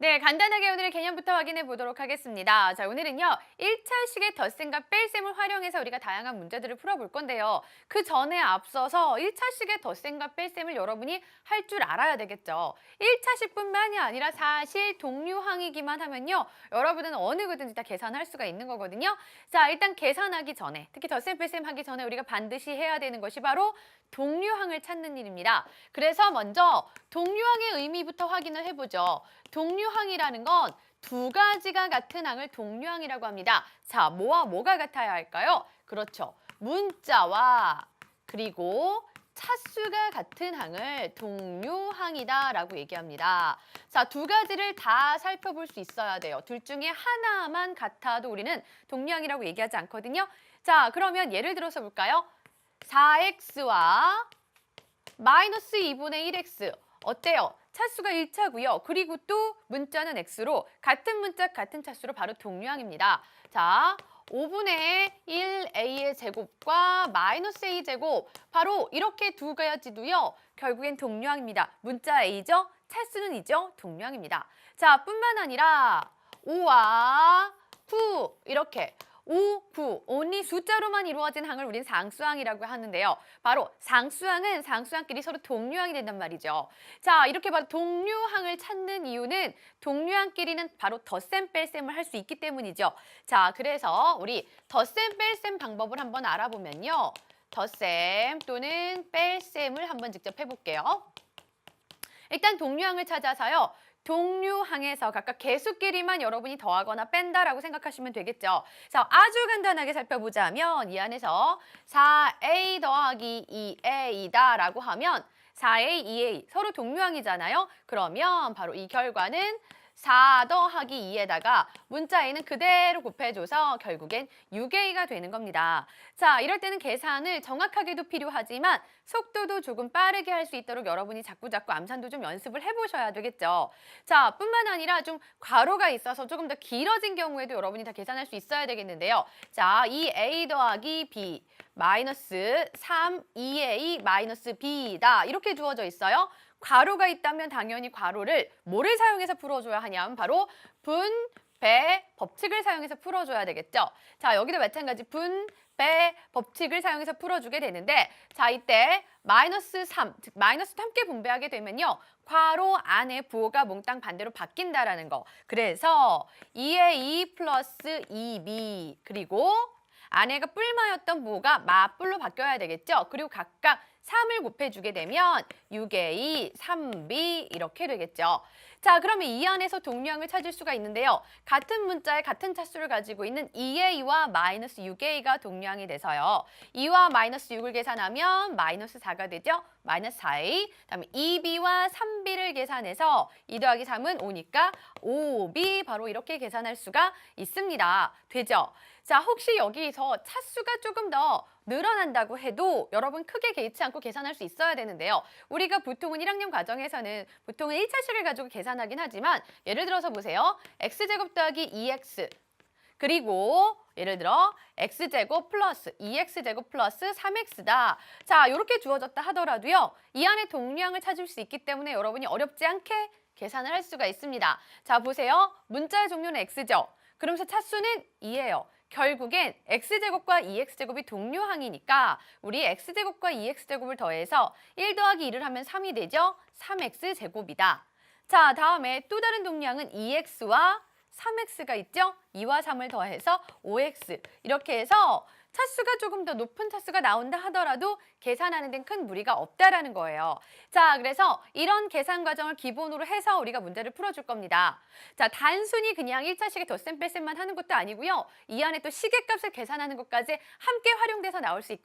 네, 간단하게 오늘의 개념부터 확인해 보도록 하겠습니다. 자, 오늘은요, 1차식의 덧셈과 뺄셈을 활용해서 우리가 다양한 문제들을 풀어볼 건데요. 그 전에 앞서서 1차식의 덧셈과 뺄셈을 여러분이 할 줄 알아야 되겠죠. 1차식뿐만이 아니라 사실 동류항이기만 하면요, 여러분은 어느 거든지 다 계산할 수가 있는 거거든요. 자, 일단 계산하기 전에, 특히 덧셈, 뺄셈 하기 전에 우리가 반드시 해야 되는 것이 바로 동류항을 찾는 일입니다. 그래서 먼저 동류항의 의미부터 확인을 해보죠. 동류항이라는 건 두 가지가 같은 항을 동류항이라고 합니다. 자, 뭐와 뭐가 같아야 할까요? 그렇죠. 문자와 그리고 차수가 같은 항을 동류항이다라고 얘기합니다. 자, 두 가지를 다 살펴볼 수 있어야 돼요. 둘 중에 하나만 같아도 우리는 동류항이라고 얘기하지 않거든요. 자, 그러면 예를 들어서 볼까요? 4x와 마이너스 2분의 1x. 어때요? 차수가 1차고요. 그리고 또 문자는 x로 같은 문자 같은 차수로 바로 동류항입니다. 자, 5분의 1a의 제곱과 마이너스 a 제곱. 바로 이렇게 두 가지도요. 결국엔 동류항입니다. 문자 a죠? 차수는 2죠? 동류항입니다. 자, 뿐만 아니라 5와 9 이렇게 5, 9, only 숫자로만 이루어진 항을 우린 상수항이라고 하는데요. 바로 상수항은 상수항끼리 서로 동류항이 된단 말이죠. 자, 이렇게 바로 동류항을 찾는 이유는 동류항끼리는 바로 덧셈 뺄셈을 할 수 있기 때문이죠. 자, 그래서 우리 덧셈 뺄셈 방법을 한번 알아보면요. 덧셈 또는 뺄셈을 한번 직접 해볼게요. 일단 동류항을 찾아서요. 동류항에서 각각 개수끼리만 여러분이 더하거나 뺀다라고 생각하시면 되겠죠. 자, 아주 간단하게 살펴보자면 이 안에서 4a 더하기 2a이다라고 하면 4a, 2a 서로 동류항이잖아요. 그러면 바로 이 결과는 4 더하기 2에다가 문자 a는 그대로 곱해줘서 결국엔 6a가 되는 겁니다. 자, 이럴 때는 계산을 정확하게도 필요하지만 속도도 조금 빠르게 할 수 있도록 여러분이 자꾸자꾸 암산도 좀 연습을 해보셔야 되겠죠. 자, 뿐만 아니라 좀 괄호가 있어서 조금 더 길어진 경우에도 여러분이 다 계산할 수 있어야 되겠는데요. 자, 2a 더하기 b 마이너스 3, 2a 마이너스 b다. 이렇게 주어져 있어요. 괄호가 있다면 당연히 괄호를 뭐를 사용해서 풀어줘야 하냐면 바로 분, 배, 법칙을 사용해서 풀어줘야 되겠죠. 자, 여기도 마찬가지 분, 배, 법칙을 사용해서 풀어주게 되는데 자, 이때 마이너스 3, 즉 마이너스도 함께 분배하게 되면요. 괄호 안에 부호가 몽땅 반대로 바뀐다라는 거. 그래서 2a 플러스 2b 그리고 안에가 뿔마였던 부호가 마뿔로 바뀌어야 되겠죠. 그리고 각각 3을 곱해주게 되면 6a, 3b 이렇게 되겠죠. 자, 그러면 이 안에서 동류항을 찾을 수가 있는데요. 같은 문자에 같은 차수를 가지고 있는 2a와 마이너스 6a가 동류항이 돼서요. 2와 마이너스 6을 계산하면 마이너스 4가 되죠. 마이너스 4a, 그다음에 2b와 3b를 계산해서 2 더하기 3은 5니까 5b 바로 이렇게 계산할 수가 있습니다. 되죠? 자, 혹시 여기서 차수가 조금 더 늘어난다고 해도 여러분 크게 개의치 않고 계산할 수 있어야 되는데요. 우리가 보통은 1학년 과정에서는 보통은 1차식을 가지고 계산하긴 하지만 예를 들어서 보세요. x제곱 더하기 2x 그리고 예를 들어 x제곱 플러스 2x제곱 플러스 3x다. 자, 이렇게 주어졌다 하더라도요. 이 안에 동류항을 찾을 수 있기 때문에 여러분이 어렵지 않게 계산을 할 수가 있습니다. 자, 보세요. 문자의 종류는 x죠. 그러면서 차수는 2예요. 결국엔 x제곱과 2x제곱이 동류항이니까 우리 x제곱과 2x제곱을 더해서 1 더하기 2를 하면 3이 되죠? 3x제곱이다. 자, 다음에 또 다른 동류항은 2x와 3x가 있죠? 2와 3을 더해서 5x. 이렇게 해서 차수가 조금 더 높은 차수가 나온다 하더라도 계산하는 데는 큰 무리가 없다라는 거예요. 자, 그래서 이런 계산 과정을 기본으로 해서 우리가 문제를 풀어줄 겁니다. 자, 단순히 그냥 1차식의 덧셈 뺄셈만 하는 것도 아니고요. 이 안에 또 시계값을 계산하는 것까지 함께 활용돼서 나올 수 있거든요.